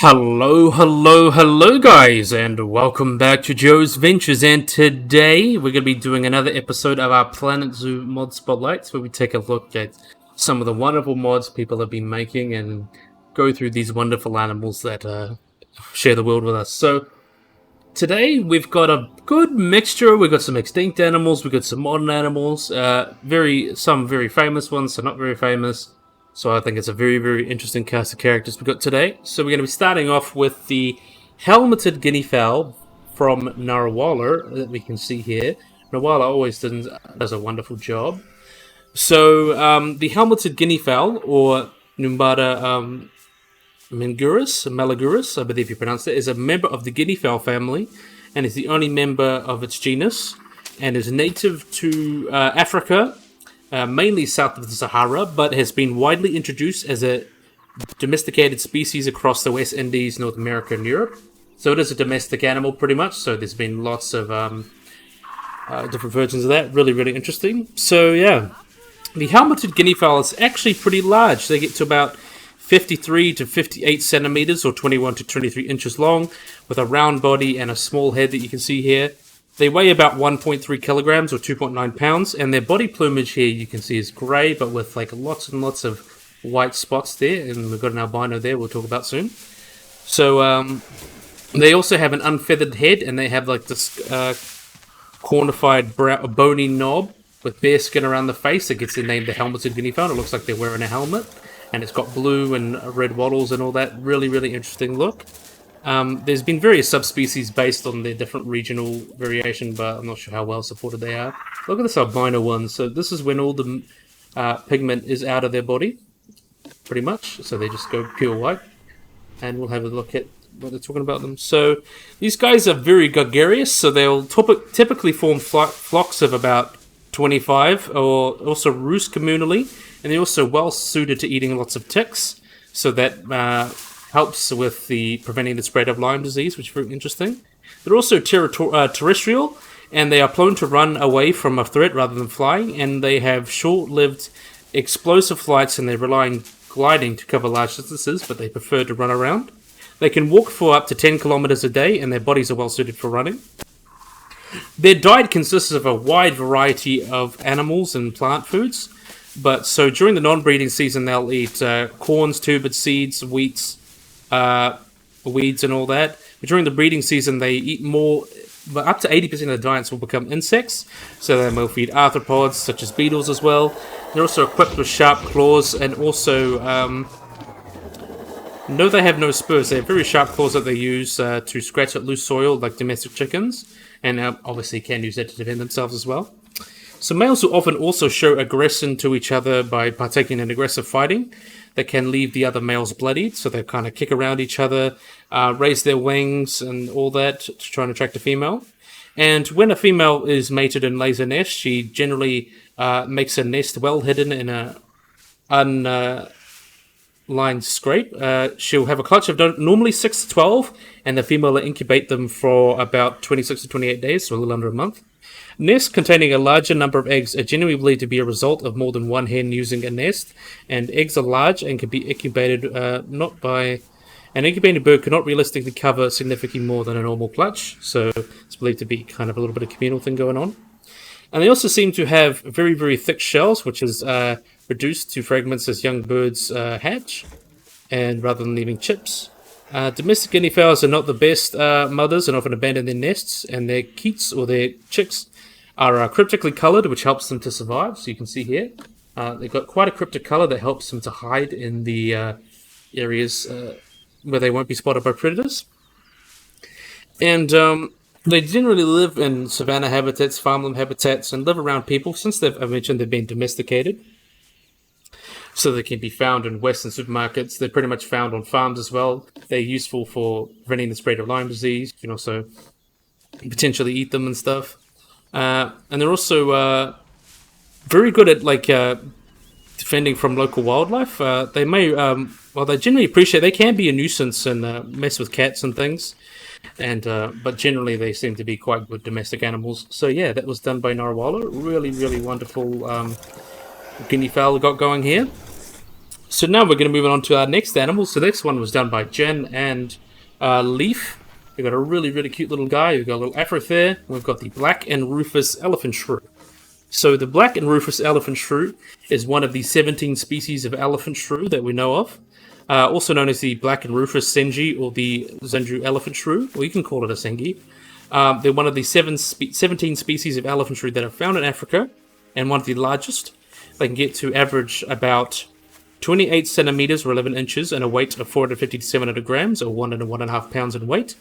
Hello guys, and welcome back to Joe's Ventures, and today we're going to be doing another episode of our Planet Zoo mod spotlights, where we take a look at some of the wonderful mods people have been making and go through these wonderful animals that share the world with us. So today we've got a good mixture. We've got some extinct animals, we've got some modern animals, some very famous ones, some not very famous. So I think it's a very interesting cast of characters we've got today. So we're going to be starting off with the helmeted guineafowl from Narwhaler that we can see here. Narwhaler always does a wonderful job. So the helmeted guineafowl, or Numbata Malaguris, I believe you pronounce it, is a member of the guineafowl family and is the only member of its genus and is native to Africa. Mainly south of the Sahara, but has been widely introduced as a domesticated species across the West Indies, North America, and Europe. So it is a domestic animal, pretty much. So there's been lots of different versions of that. Really interesting. So yeah, the helmeted guineafowl is actually pretty large. They get to about 53 to 58 centimeters, or 21 to 23 inches long, with a round body and a small head that you can see here. They weigh about 1.3 kilograms or 2.9 pounds, and their body plumage here you can see is grey, but with like lots and lots of white spots there, and we've got an albino there we'll talk about soon. So they also have an unfeathered head, and they have like this cornified bony knob with bare skin around the face that gets their name the helmeted guineafowl. It looks like they're wearing a helmet, and it's got blue and red wattles and all that. Really interesting look. There's been various subspecies based on their different regional variation, but I'm not sure how well supported they are. Look at this albino one. So this is when all the pigment is out of their body, pretty much. So they just go pure white. And we'll have a look at what they're talking about them. So these guys are very gregarious, so they'll typically form flocks of about 25, or also roost communally. And they're also well suited to eating lots of ticks, so that helps with preventing the spread of Lyme disease, which is very interesting. They're also terrestrial, and they are prone to run away from a threat rather than flying, and they have short-lived explosive flights, and they rely on gliding to cover large distances, but they prefer to run around. They can walk for up to 10 kilometers a day, and their bodies are well suited for running. Their diet consists of a wide variety of animals and plant foods, but so during the non-breeding season they'll eat corns, tubered seeds, wheats, weeds and all that. But during the breeding season they eat more, but up to 80% of the diets will become insects, so they will feed arthropods such as beetles as well. They're also equipped with sharp claws, and also no, they have no spurs. They have very sharp claws that they use to scratch at loose soil like domestic chickens, and obviously can use that to defend themselves as well. So males will often also show aggression to each other by partaking in aggressive fighting that can leave the other males bloodied, so they kind of kick around each other, raise their wings and all that to try and attract a female. And when a female is mated and lays a nest, she generally makes a nest well hidden in a unlined scrape. She'll have a clutch of normally 6 to 12, and the female will incubate them for about 26 to 28 days, so a little under a month. Nests containing a larger number of eggs are generally believed to be a result of more than one hen using a nest, and eggs are large and can be incubated an incubated bird cannot realistically cover significantly more than a normal clutch, so it's believed to be kind of a little bit of communal thing going on. And they also seem to have very thick shells, which is reduced to fragments as young birds hatch, and rather than leaving chips. Domestic guinea fowls are not the best mothers and often abandon their nests, and their keats, or their chicks, are cryptically coloured, which helps them to survive. So you can see here, they've got quite a cryptic colour that helps them to hide in the areas where they won't be spotted by predators. And they generally live in savanna habitats, farmland habitats, and live around people. Since I mentioned they've been domesticated, so they can be found in Western supermarkets. They're pretty much found on farms as well. They're useful for preventing the spread of Lyme disease. You can also potentially eat them and stuff. And they're also very good at defending from local wildlife. They may, they generally appreciate. They can be a nuisance and mess with cats and things. And but generally they seem to be quite good domestic animals. So yeah, that was done by Narwhaler. Really wonderful guineafowl got going here. So now we're going to move on to our next animal. So the next one was done by Jen and Leaf. We've got a really, really cute little guy. We've got a little afro there. We've got the black and rufus elephant shrew. So the black and rufus elephant shrew is one of the 17 species of elephant shrew that we know of. Also known as the black and rufus sengi or the Zenju elephant shrew, or you can call it a sengi. They're one of the 17 species of elephant shrew that are found in Africa, and one of the largest. They can get to average about 28 centimeters or 11 inches and a weight of 450 to 700 grams, or 1.5 pounds in weight.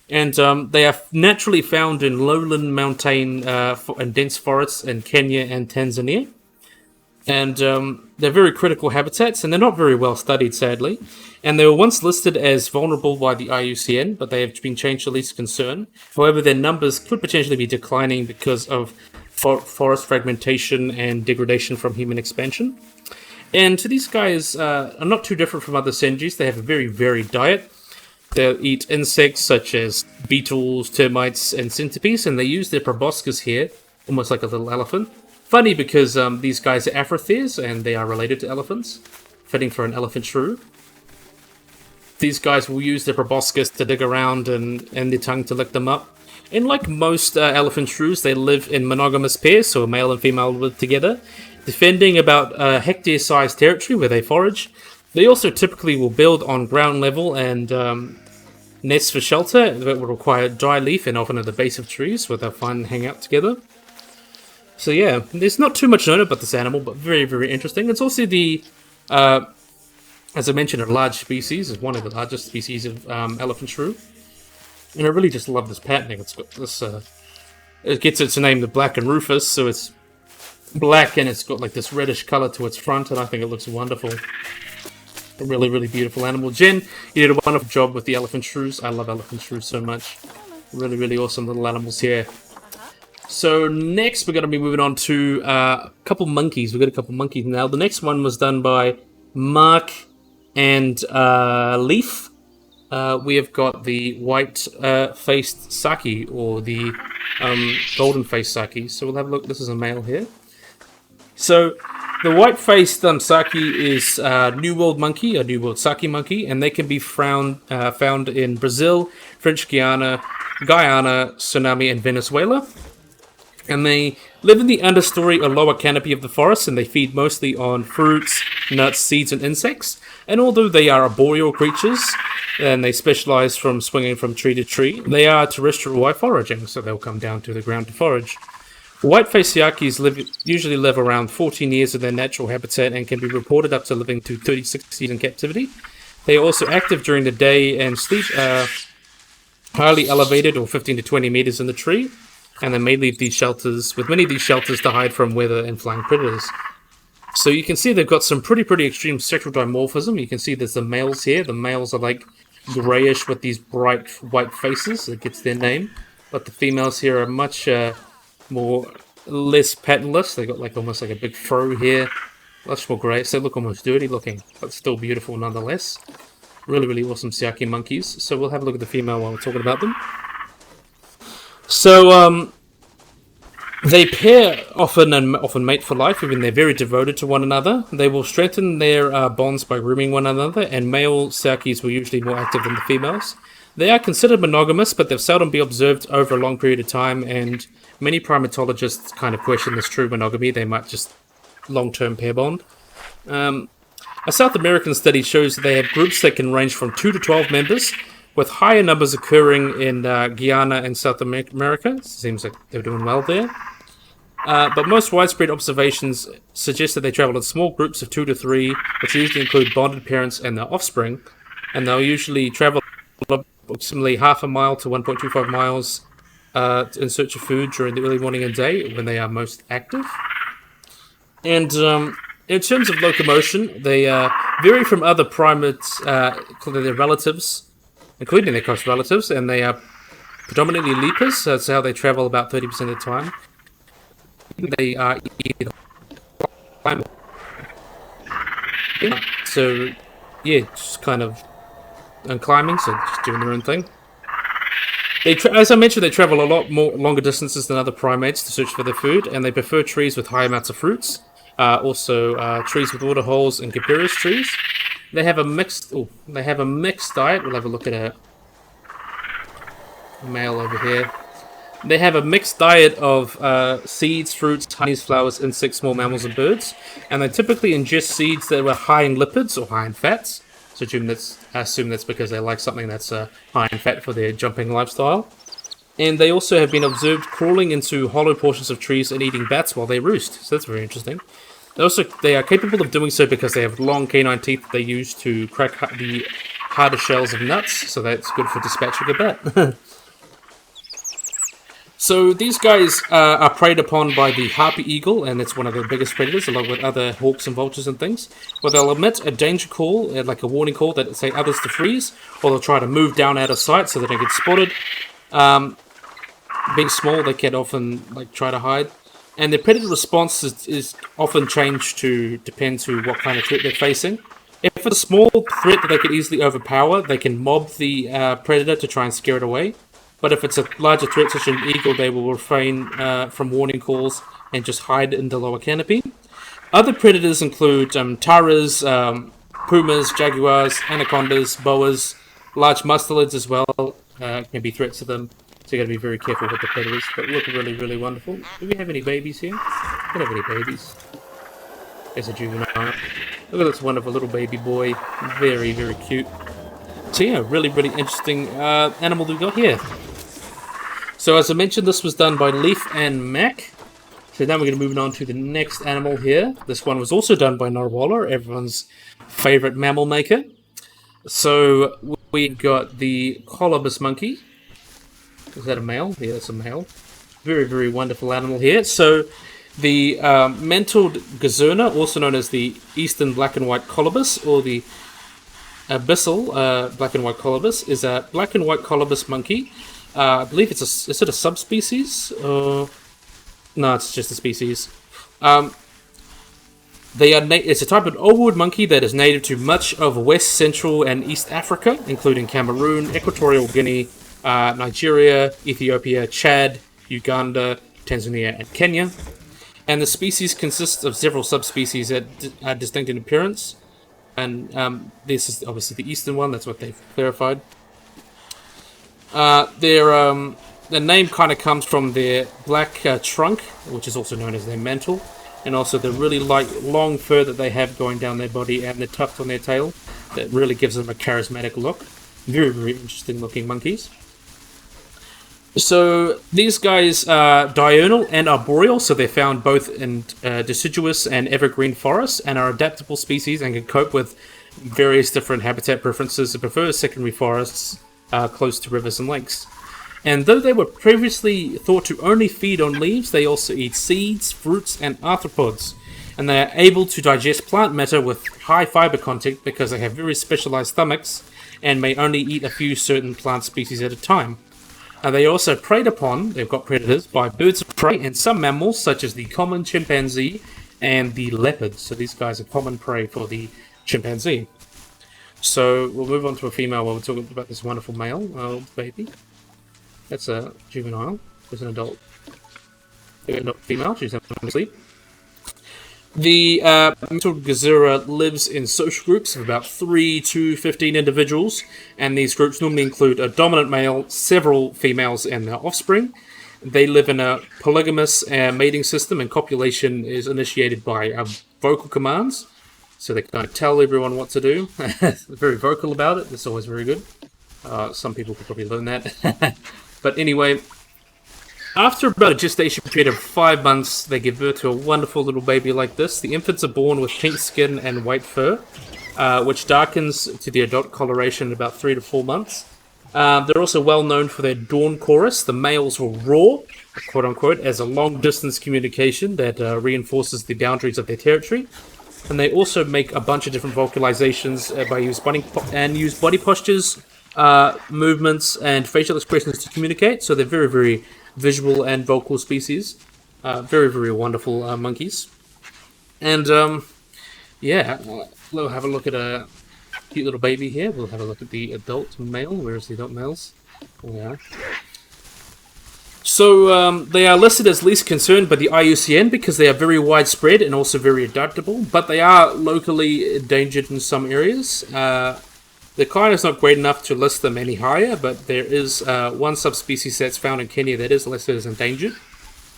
And they are naturally found in lowland mountain and dense forests in Kenya and Tanzania. And they're very critical habitats, and they're not very well studied, sadly. And they were once listed as vulnerable by the IUCN, but they have been changed to least concern. However, their numbers could potentially be declining because of forest fragmentation and degradation from human expansion. And so these guys are not too different from other sengis. They have a very varied diet. They'll eat insects such as beetles, termites, and centipedes, and they use their proboscis here, almost like a little elephant. Funny because these guys are afrotheres, and they are related to elephants, fitting for an elephant shrew. These guys will use their proboscis to dig around and their tongue to lick them up. And like most elephant shrews, they live in monogamous pairs, so a male and female live together, defending about a hectare-sized territory where they forage. They also typically will build on ground level and nests for shelter that will require dry leaf and often at the base of trees where they'll find and hang out together. So yeah, there's not too much known about this animal, but very, very interesting. It's also the, as I mentioned, a large species. It's one of the largest species of elephant shrew. And I really just love this patterning. It's got this, it gets its name, the black and rufus, so it's black and it's got like this reddish color to its front, and I think it looks wonderful. A really, really beautiful animal. Jen, you did a wonderful job with the elephant shrews. I love elephant shrews so much. Really, really awesome little animals here. So next we're going to be moving on to a couple monkeys. We've got a couple monkeys now. The next one was done by Mark and Leaf. We have got the white-faced Saki, or the golden-faced Saki. So we'll have a look. This is a male here. So the white-faced Saki is New World monkey, a New World Saki monkey, and they can be found in Brazil, French Guiana, Suriname, and Venezuela. And they live in the understory or lower canopy of the forest, and they feed mostly on fruits, nuts, seeds, and insects. And although they are arboreal creatures, and they specialize from swinging from tree to tree, they are terrestrial white foraging, so they'll come down to the ground to forage. White-faced Siakis usually live around 14 years in their natural habitat and can be reported up to living to 36 years in captivity. They are also active during the day and sleep highly elevated, or 15 to 20 meters in the tree, and they may leave these shelters, with many of these shelters, to hide from weather and flying predators. So you can see they've got some pretty extreme sexual dimorphism. You can see there's the males here. The males are like grayish with these bright white faces. That gets their name. But the females here are much less patternless. They got like almost like a big fro here. Much more grey. So they look almost dirty looking, but still beautiful nonetheless. Really, really awesome Siaki monkeys. So we'll have a look at the female while we're talking about them. So, they pair often and often mate for life, even they're very devoted to one another. They will strengthen their bonds by grooming one another, and male Siakis were usually more active than the females. They are considered monogamous, but they've seldom been observed over a long period of time, and many primatologists kind of question this true monogamy. They might just long-term pair bond. A South American study shows that they have groups that can range from 2 to 12 members, with higher numbers occurring in Guyana and South America. Seems like they're doing well there. But most widespread observations suggest that they travel in small groups of 2 to 3, which usually include bonded parents and their offspring. And they'll usually travel approximately half a mile to 1.25 miles in search of food during the early morning and day when they are most active. And in terms of locomotion, they vary from other primates, including their relatives, including their close relatives, and they are predominantly leapers. That's how they travel about 30% of the time. They are either so yeah, just kind of climbing, so just doing their own thing. As I mentioned, they travel a lot more longer distances than other primates to search for their food, and they prefer trees with high amounts of fruits. Also trees with water holes and coniferous trees. They have a mixed. Oh, they have a mixed diet. We'll have a look at a male over here. They have a mixed diet of seeds, fruits, honeys, flowers, insects, small mammals, and birds. And they typically ingest seeds that were high in lipids or high in fats. So I assume that's because they like something that's high in fat for their jumping lifestyle. And they also have been observed crawling into hollow portions of trees and eating bats while they roost. So that's very interesting. They are capable of doing so because they have long canine teeth that they use to crack the harder shells of nuts. So that's good for dispatching a bat. So these guys are preyed upon by the harpy eagle, and it's one of their biggest predators, along with other hawks and vultures and things. But they'll emit a danger call, like a warning call that say others to freeze, or they'll try to move down out of sight so they don't get spotted. Being small, they can often try to hide, and their predator response is often changed to depend to what kind of threat they're facing. If it's a small threat that they can easily overpower, they can mob the predator to try and scare it away. But if it's a larger threat such as an eagle, they will refrain from warning calls and just hide in the lower canopy. Other predators include taras, pumas, jaguars, anacondas, boas, large mustelids as well can be threats to them. So you got to be very careful with the predators. But look really, really wonderful. Do we have any babies here? We don't have any babies. There's a juvenile. Look at this wonderful little baby boy. Very, very cute. So yeah, really, really interesting animal we got here. So as I mentioned, this was done by Leaf and Mac. So now we're going to move on to the next animal here. This one was also done by Narwhaler, everyone's favorite mammal maker. So we've got the Colobus monkey. Is that a male? Yeah, it's a male. Very, very wonderful animal here. So the mantled gazerna, also known as the eastern black and white colobus, or the abyssal black and white colobus, is a black and white colobus monkey. I believe is it a subspecies? No, it's just a species. It's a type of old monkey that is native to much of West, Central, and East Africa, including Cameroon, Equatorial Guinea, Nigeria, Ethiopia, Chad, Uganda, Tanzania, and Kenya. And the species consists of several subspecies that are distinct in appearance. And this is obviously the eastern one, that's what they've clarified. Their name kind of comes from their black trunk, which is also known as their mantle, and also the really long fur that they have going down their body and the tuft on their tail that really gives them a charismatic look. Very, very interesting looking monkeys. So these guys are diurnal and arboreal, so they're found both in deciduous and evergreen forests, and are adaptable species and can cope with various different habitat preferences and prefer secondary forests close to rivers and lakes. And though they were previously thought to only feed on leaves, they also eat seeds, fruits, and arthropods. And they are able to digest plant matter with high fiber content because they have very specialized stomachs and may only eat a few certain plant species at a time. They are also preyed upon, they've got predators, by birds of prey and some mammals such as the common chimpanzee and the leopard. So these guys are common prey for the chimpanzee. So we'll move on to a female while we're talking about this wonderful male, baby. That's a juvenile. There's an adult. Not female, she's having a sleep. The mantled gazerna lives in social groups of about 3 to 15 individuals, and these groups normally include a dominant male, several females, and their offspring. They live in a polygamous mating system, and copulation is initiated by vocal commands, so they kind of tell everyone what to do. They're very vocal about it. That's always very good. Some people could probably learn that. But anyway, after about a gestation period of 5 months, they give birth to a wonderful little baby like this. The infants are born with pink skin and white fur, which darkens to the adult coloration in about 3 to 4 months. They're also well known for their dawn chorus. The males will roar, quote-unquote, as a long-distance communication that reinforces the boundaries of their territory. And they also make a bunch of different vocalizations by use body postures, movements, and facial expressions to communicate. So they're very, very visual and vocal species. Very, very wonderful monkeys. And yeah, we'll have a look at a cute little baby here. We'll have a look at the adult male. Where's the adult males? Oh, yeah. So they are listed as least concerned by the IUCN because they are very widespread and also very adaptable, but they are locally endangered in some areas. The clan is not great enough to list them any higher, but there is one subspecies that's found in Kenya that is listed as endangered.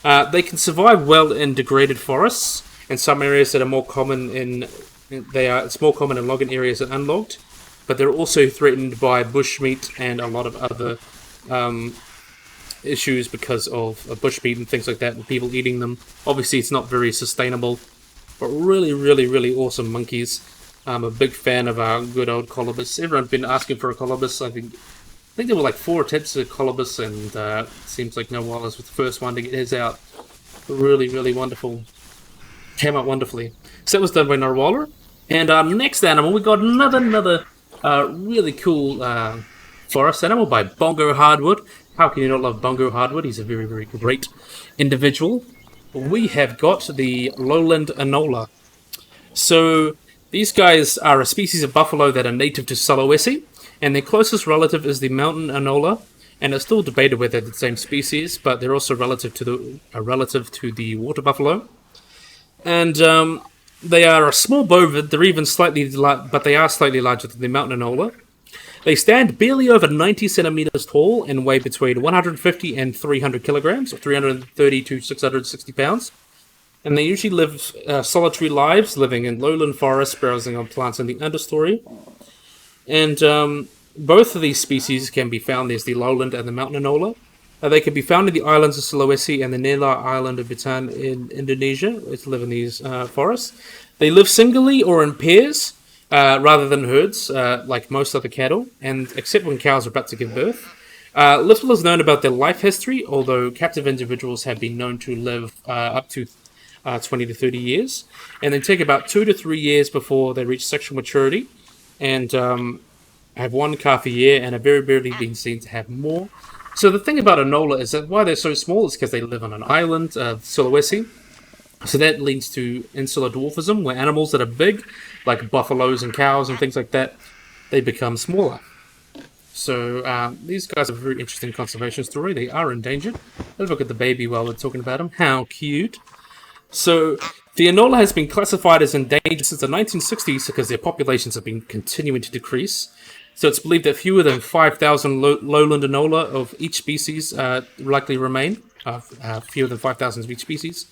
They can survive well in degraded forests, and some areas that are more common it's more common in logged areas than unlogged, but they're also threatened by bushmeat and a lot of other issues because of bushmeat and things like that, and people eating them. Obviously, it's not very sustainable, but really, really, really awesome monkeys. I'm a big fan of our good old Colobus. Everyone's been asking for a Colobus. I think there were like 4 attempts at Colobus, and it seems like Narwhaler was the first one to get his out. Really, really wonderful. Came out wonderfully. So that was done by Narwhaler. And our next animal, we got another really cool forest animal by Bongo Hardwood. How can you not love Bongo Hardwood? He's a very, very great individual. We have got the Lowland Anoa. So these guys are a species of buffalo that are native to Sulawesi, and their closest relative is the mountain Anoa, and it's still debated whether they're the same species, but they're also relative to the water buffalo. And they are a small bovid. They're even but they are slightly larger than the mountain Anoa. They stand barely over 90 centimeters tall and weigh between 150 and 300 kilograms, or 330 to 660 pounds. And they usually live solitary lives, living in lowland forests, browsing on plants in the understory. And both of these species can be found. There's the lowland and the mountain Anoa. They can be found in the islands of Sulawesi and the Nela island of Batam in Indonesia, which live in these forests. They live singly or in pairs, rather than herds, like most other cattle, and except when cows are about to give birth. Little is known about their life history, although captive individuals have been known to live up to 20 to 30 years, and they take about 2 to 3 years before they reach sexual maturity, and have 1 calf a year, and are very rarely been seen to have more. So the thing about Anoa is that why they're so small is because they live on an island, Sulawesi. So that leads to insular dwarfism, where animals that are big, like buffaloes and cows and things like that, they become smaller. So these guys have a very interesting conservation story. They are endangered. Let's look at the baby while we're talking about them. How cute. So the Anoa has been classified as endangered since the 1960s because their populations have been continuing to decrease. So it's believed that fewer than 5,000 lowland Anoa of each species likely remain. Fewer than 5,000 of each species.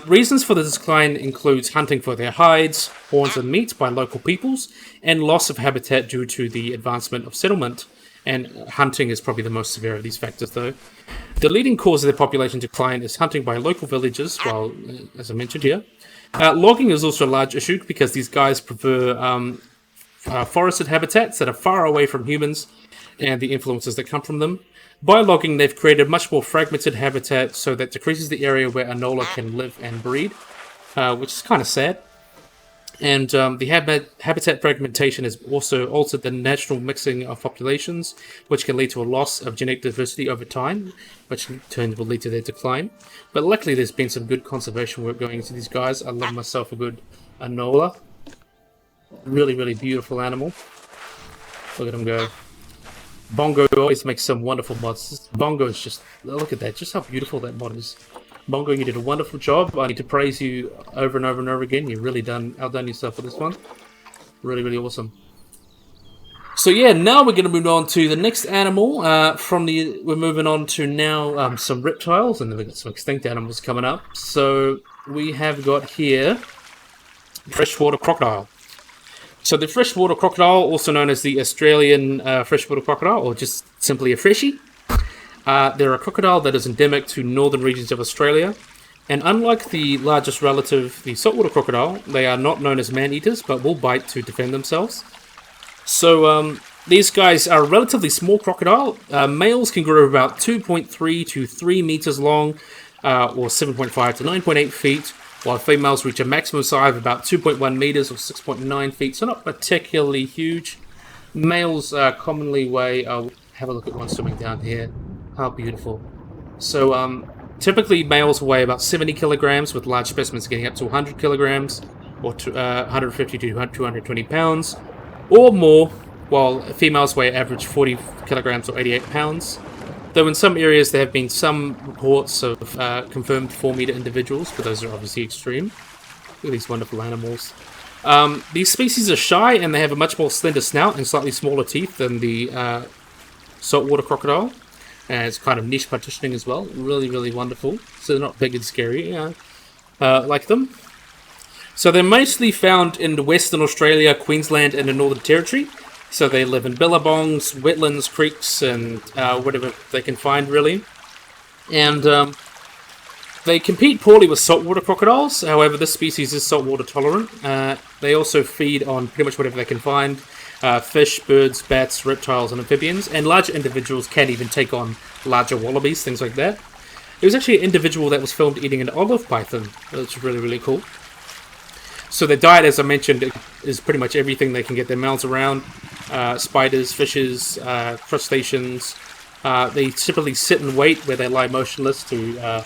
Reasons for the decline includes hunting for their hides, horns, and meat by local peoples, and loss of habitat due to the advancement of settlement. And hunting is probably the most severe of these factors, though. The leading cause of their population decline is hunting by local villagers, while, as I mentioned here. Logging is also a large issue because these guys prefer forested habitats that are far away from humans and the influences that come from them. By logging, they've created much more fragmented habitat, so that decreases the area where Anoa can live and breed, which is kind of sad. And the habitat fragmentation has also altered the natural mixing of populations, which can lead to a loss of genetic diversity over time, which in turn will lead to their decline. But luckily, there's been some good conservation work going into these guys. I love myself a good Anoa. Really, really beautiful animal. Look at him go. Bongo always makes some wonderful mods. Bongo is just, look at that, just how beautiful that mod is. Bongo, you did a wonderful job. I need to praise you over and over and over again. You've really outdone yourself for this one. Really, really awesome. So yeah, now we're going to move on to the next animal. We're moving on to now some reptiles, and then we've got some extinct animals coming up. So we have got here freshwater crocodile. So the freshwater crocodile, also known as the Australian freshwater crocodile, or just simply a freshie. They're a crocodile that is endemic to northern regions of Australia. And unlike the largest relative, the saltwater crocodile, they are not known as man-eaters, but will bite to defend themselves. So these guys are a relatively small crocodile. Males can grow about 2.3 to 3 meters long, or 7.5 to 9.8 feet. While females reach a maximum size of about 2.1 meters or 6.9 feet, so not particularly huge. Males commonly weigh, have a look at one swimming down here, how beautiful. So typically males weigh about 70 kilograms, with large specimens getting up to 100 kilograms, or 150 to 220 pounds, or more, while females weigh average 40 kilograms or 88 pounds. Though in some areas there have been some reports of confirmed 4-meter individuals, but those are obviously extreme. Look at these wonderful animals. These species are shy and they have a much more slender snout and slightly smaller teeth than the saltwater crocodile. And it's kind of niche partitioning as well. Really, really wonderful. So they're not big and scary like them. So they're mostly found in Western Australia, Queensland, and the Northern Territory. So they live in billabongs, wetlands, creeks, and whatever they can find, really. And they compete poorly with saltwater crocodiles. However, this species is saltwater tolerant. They also feed on pretty much whatever they can find. Fish, birds, bats, reptiles, and amphibians. And larger individuals can even take on larger wallabies, things like that. There was actually an individual that was filmed eating an olive python. That's really, really cool. So their diet, as I mentioned, is pretty much everything they can get their mouths around. Spiders, fishes, crustaceans. They typically sit and wait where they lie motionless to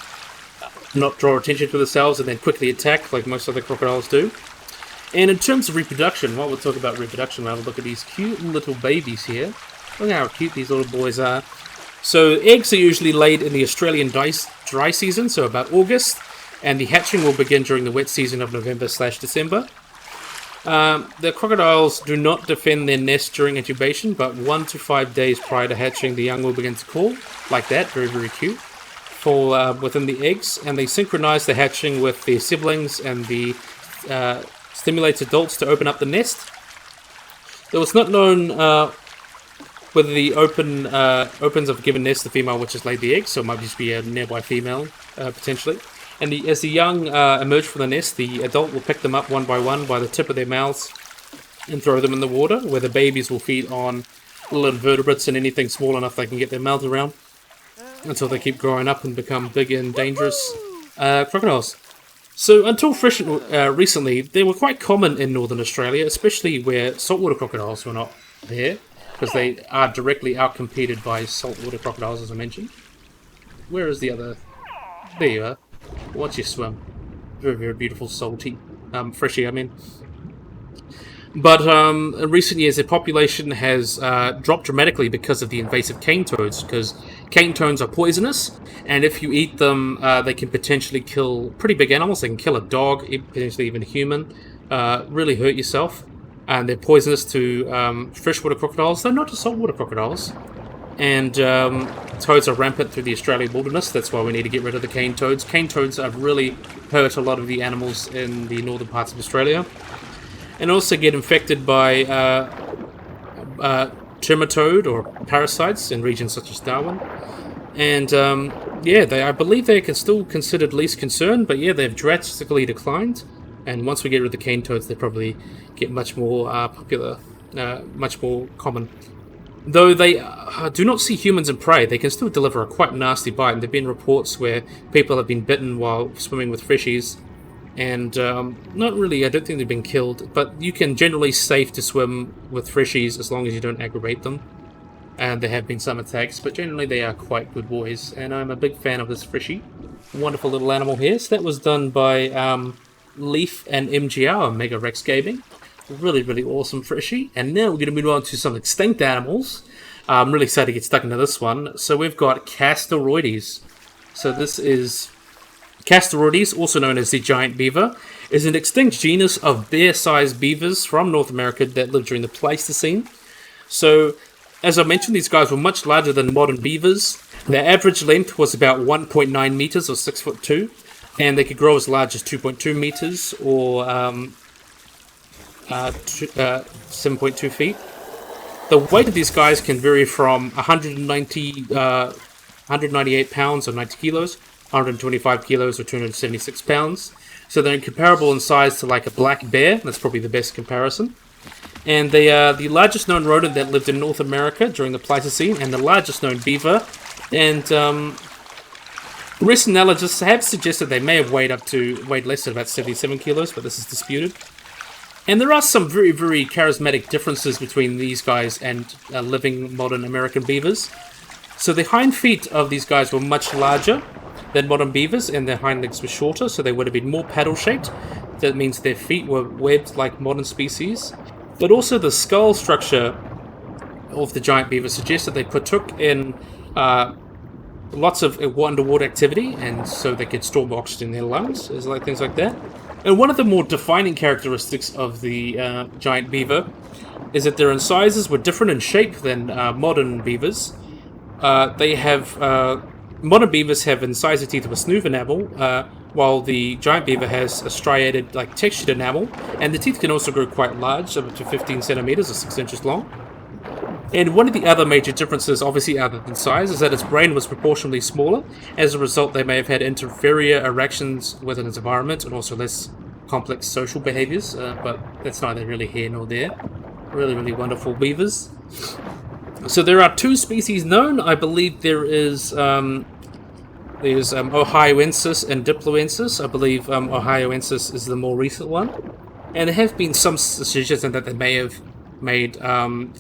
not draw attention to themselves and then quickly attack like most other crocodiles do. And in terms of reproduction, while we'll talk about reproduction, we'll have a look at these cute little babies here. Look how cute these little boys are. So eggs are usually laid in the Australian dry season, so about August. And the hatching will begin during the wet season of November/December. The crocodiles do not defend their nest during incubation, but 1 to 5 days prior to hatching, the young will begin to call, like that, very, very cute, fall within the eggs, and they synchronize the hatching with their siblings, and the stimulates adults to open up the nest. Though it's not known whether the opens of a given nest, the female which has laid the eggs, so it might just be a nearby female, potentially. And as the young emerge from the nest, the adult will pick them up one by the tip of their mouths and throw them in the water, where the babies will feed on little invertebrates and anything small enough they can get their mouths around, until they keep growing up and become big and dangerous crocodiles. So until recently, they were quite common in Northern Australia, especially where saltwater crocodiles were not there, because they are directly outcompeted by saltwater crocodiles, as I mentioned. Where is the other? There you are. Watch you swim. Very, very beautiful, salty. Freshy, I mean. But in recent years, their population has dropped dramatically because of the invasive cane toads, because cane toads are poisonous, and if you eat them, they can potentially kill pretty big animals. They can kill a dog, potentially even a human, really hurt yourself. And they're poisonous to freshwater crocodiles, though not to saltwater crocodiles. And toads are rampant through the Australian wilderness. That's why we need to get rid of the cane toads. Cane toads have really hurt a lot of the animals in the northern parts of Australia. And also get infected by trematode or parasites in regions such as Darwin. And I believe they are still considered least concern, but yeah, they've drastically declined. And once we get rid of the cane toads, they probably get much more popular, much more common. Though they do not see humans and prey, they can still deliver a quite nasty bite. And there have been reports where people have been bitten while swimming with freshies. And not really, I don't think they've been killed. But you can generally safe to swim with freshies as long as you don't aggravate them. And there have been some attacks, but generally they are quite good boys. And I'm a big fan of this freshie. Wonderful little animal here. So that was done by Leaf and MGR, Mega Rex Gaming. Really, really awesome freshie. And now we're going to move on to some extinct animals. I'm really excited to get stuck into this one. So we've got Castoroides. So this is Castoroides, also known as the giant beaver, is an extinct genus of bear-sized beavers from North America that lived during the Pleistocene. So, as I mentioned, these guys were much larger than modern beavers. Their average length was about 1.9 meters or 6'2", and they could grow as large as 2.2 meters or 7.2 feet. The weight of these guys can vary from 198 pounds or 90 kilos, 125 kilos or 276 pounds. So they're comparable in size to like a black bear. That's probably the best comparison. And they are the largest known rodent that lived in North America during the Pleistocene and the largest known beaver. And recent analysis have suggested they may have weighed less than about 77 kilos, but this is disputed. And there are some very, very charismatic differences between these guys and living modern American beavers. So the hind feet of these guys were much larger than modern beavers, and their hind legs were shorter, so they would have been more paddle-shaped. That means their feet were webbed like modern species. But also the skull structure of the giant beaver suggests that they partook in lots of underwater activity, and so they could store oxygen in their lungs, things like that. And one of the more defining characteristics of the giant beaver is that their incisors were different in shape than modern beavers. Modern beavers have incisor teeth with smooth enamel, while the giant beaver has a striated, textured enamel, and the teeth can also grow quite large, up to 15 centimeters or 6 inches long. And one of the other major differences, obviously other than size, is that its brain was proportionally smaller. As a result, they may have had inferior interactions within its environment and also less complex social behaviors, but that's neither really here nor there. Really, really wonderful beavers. So there are 2 species known. I believe there's Ohioensis and Diploensis. I believe Ohioensis is the more recent one. And there have been some suggestions that they may have made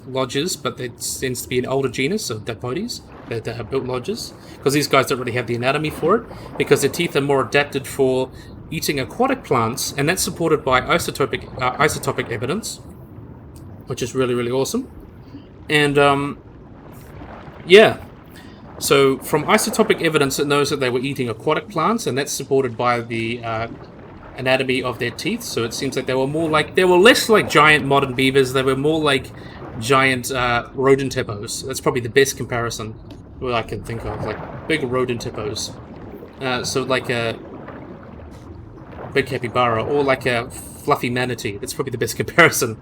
lodges, but it tends to be an older genus of Dipodes that have built lodges, because these guys don't really have the anatomy for it, because their teeth are more adapted for eating aquatic plants, and that's supported by isotopic evidence, which is really, really awesome. And so from isotopic evidence, it knows that they were eating aquatic plants, and that's supported by the anatomy of their teeth. So it seems like they were less like giant modern beavers. They were more like giant rodent hippos. That's probably the best comparison I can think of, like big rodent hippos. So like a big capybara or like a fluffy manatee. That's probably the best comparison.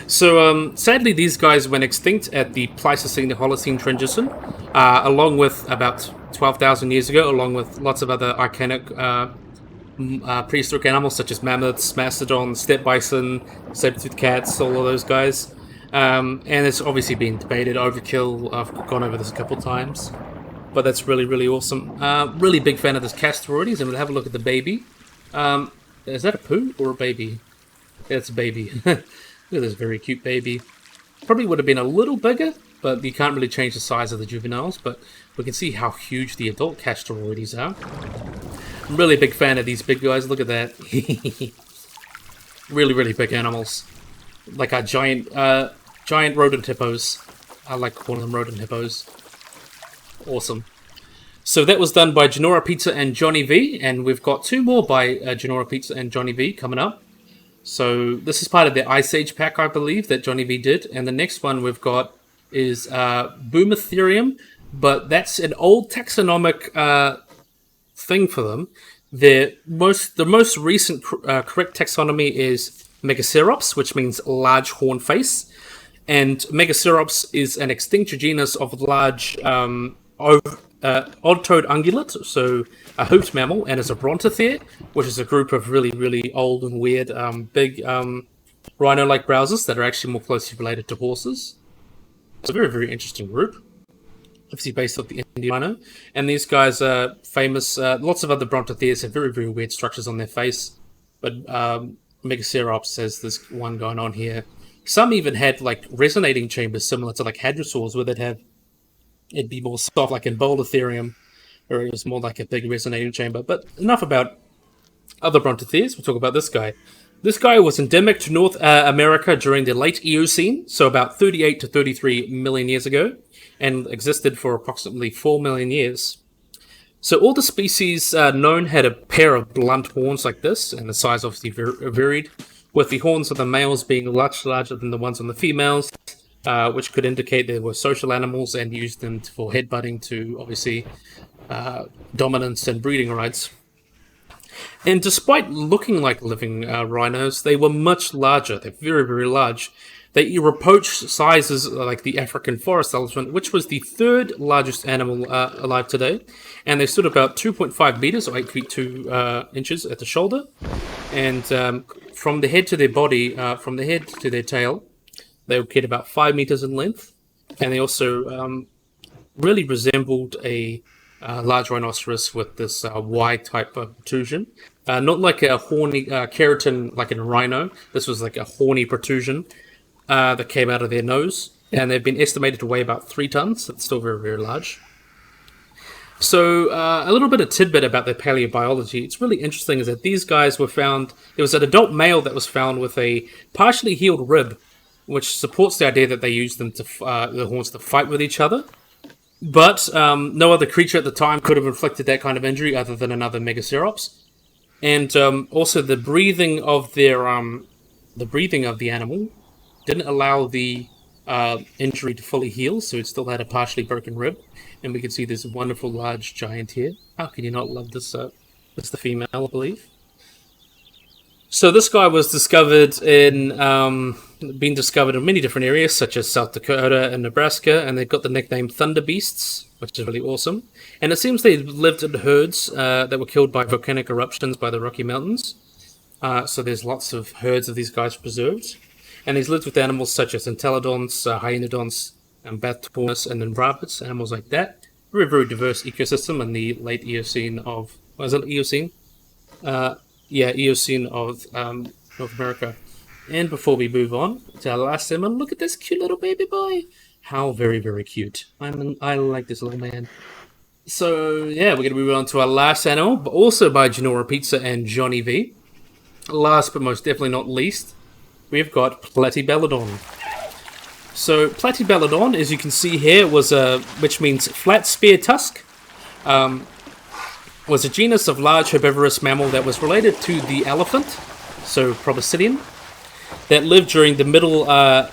So sadly, these guys went extinct at the Pleistocene to Holocene transition, along with about 12,000 years ago, along with lots of other iconic prehistoric animals such as mammoths, mastodons, steppe bison, saber-toothed cats, all of those guys. And it's obviously been debated, overkill. I've gone over this a couple times, but that's really, really awesome. Really big fan of this Castoroides, and we'll have a look at the baby. Is that a poo or a baby? Yeah, it's a baby. Look at this very cute baby. Probably would have been a little bigger, but you can't really change the size of the juveniles, but we can see how huge the adult Castoroides are. I'm really a big fan of these big guys. Look at that. Really, really big animals. Like our giant rodent hippos. I like calling them rodent hippos. Awesome. So that was done by GiornoPizza and Johnny V, and we've got 2 more by GiornoPizza and Johnny V coming up. So this is part of the Ice Age pack, I believe, that Johnny V did, and the next one we've got is Brontotherium, but that's an old taxonomic thing for them. The most recent correct taxonomy is Megacerops, which means large horn face, and Megacerops is an extinct genus of large odd-toed ungulate, so a hoofed mammal, and it's a Brontotherium, which is a group of really, really old and weird big rhino-like browsers that are actually more closely related to horses. It's a very, very interesting group. Obviously based off the Indian rhino. And these guys are famous. Lots of other Brontotheriums have very, very weird structures on their face. But Megacerops has this one going on here. Some even had like resonating chambers similar to like hadrosaurs, where it'd be more soft, like in Brontotherium, or it was more like a big resonating chamber. But enough about other Brontotheriums. We'll talk about this guy. This guy was endemic to North America during the late Eocene, so about 38 to 33 million years ago, and existed for approximately 4 million years. So all the species known had a pair of blunt horns like this, and the size obviously varied, with the horns of the males being much larger than the ones on the females, which could indicate they were social animals and used them for headbutting to, obviously, dominance and breeding rights. And despite looking like living rhinos, they were much larger. They're very, very large. They approach sizes like the African forest elephant, which was the 3rd largest animal alive today. And they stood about 2.5 meters, or 8 feet 2 inches at the shoulder. And from the head to their body, from the head to their tail, they would get about 5 meters in length. And they also really resembled a large rhinoceros with this Y-type of protrusion. Not like a horny keratin like in a rhino. This was like a horny protrusion that came out of their nose. And they've been estimated to weigh about 3 tons. That's still very, very large. So a little bit of tidbit about their paleobiology. It's really interesting is that these guys were found... There was an adult male that was found with a partially healed rib, which supports the idea that they used them to the horns to fight with each other. But no other creature at the time could have inflicted that kind of injury other than another Megacerops. And also the breathing of the animal didn't allow the injury to fully heal, so it still had a partially broken rib. And we can see this wonderful large giant here. How can you not love this? It's the female, I believe. So this guy was been discovered in many different areas, such as South Dakota and Nebraska, and they've got the nickname Thunder Beasts, which is really awesome. And it seems they lived in herds that were killed by volcanic eruptions by the Rocky Mountains. So there's lots of herds of these guys preserved. And he's lived with animals such as entelodonts, hyenodonts, and bathornis, and then rabbits, animals like that. Very, very diverse ecosystem in the late Eocene of... Was it Eocene? Eocene of North America. And before we move on to our last salmon, look at this cute little baby boy. How very, very cute. I like this little man. So, yeah, we're going to move on to our last animal, but also by GiornoPizza and Johnny V. Last but most definitely not least, we've got Platybelodon. So, Platybelodon, as you can see here, which means flat spear tusk, was a genus of large herbivorous mammal that was related to the elephant, so Proboscidean, that lived during the middle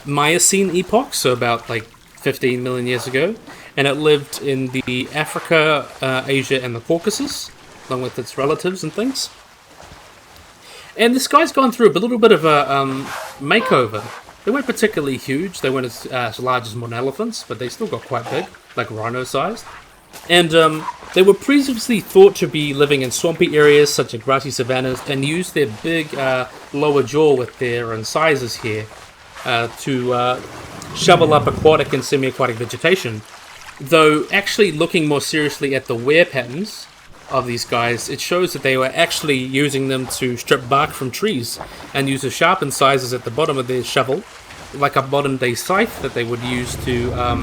Miocene epoch, so about like 15 million years ago, and it lived in the Africa, Asia, and the Caucasus, along with its relatives and things. And this guy's gone through a little bit of a makeover. They weren't particularly huge, they weren't as large as modern elephants, but they still got quite big, like rhino-sized. And they were previously thought to be living in swampy areas such as grassy savannas and used their big lower jaw with their incisors here to shovel up aquatic and semi-aquatic vegetation. Though actually looking more seriously at the wear patterns of these guys, it shows that they were actually using them to strip bark from trees and use the sharp incisors at the bottom of their shovel, like a modern-day scythe that they would use to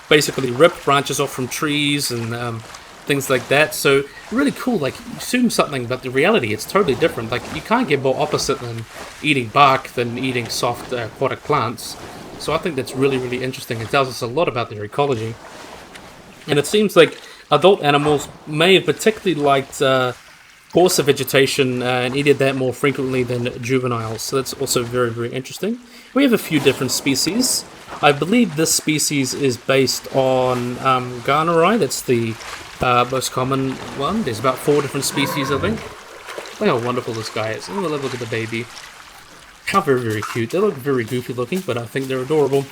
basically rip branches off from trees and things like that. So really cool. Like, you assume something, but the reality, it's totally different. Like, you can't get more opposite than eating bark than eating soft aquatic plants. So I think that's really, really interesting. It tells us a lot about their ecology. And it seems like adult animals may have particularly liked coarser vegetation and eated that more frequently than juveniles. So that's also very, very interesting. We have a few different species. I believe this species is based on Guineafowl. That's the most common one. There's about 4 different species, I think. Look how wonderful this guy is. Oh, look at the baby. How very, very cute. They look very goofy looking, but I think they're adorable.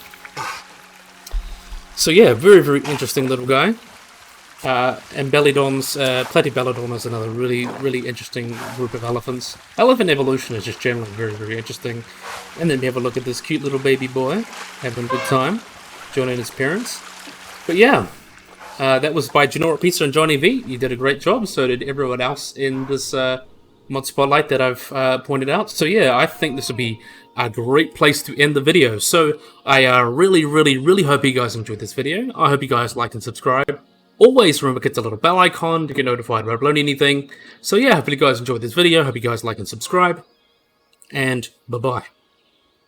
So yeah, very, very interesting little guy. And Platybelodon is another really, really interesting group of elephants. Elephant evolution is just generally very, very interesting. And then we have a look at this cute little baby boy having a good time, joining his parents. But yeah, that was by GiornoPizza and Johnny V. You did a great job, so did everyone else in this mod spotlight that I've pointed out. So yeah, I think this would be a great place to end the video. So I really, really, really hope you guys enjoyed this video. I hope you guys liked and subscribed. Always remember to hit the little bell icon to get notified when I upload anything. So yeah, hope you guys enjoyed this video. Hope you guys like and subscribe. And bye-bye.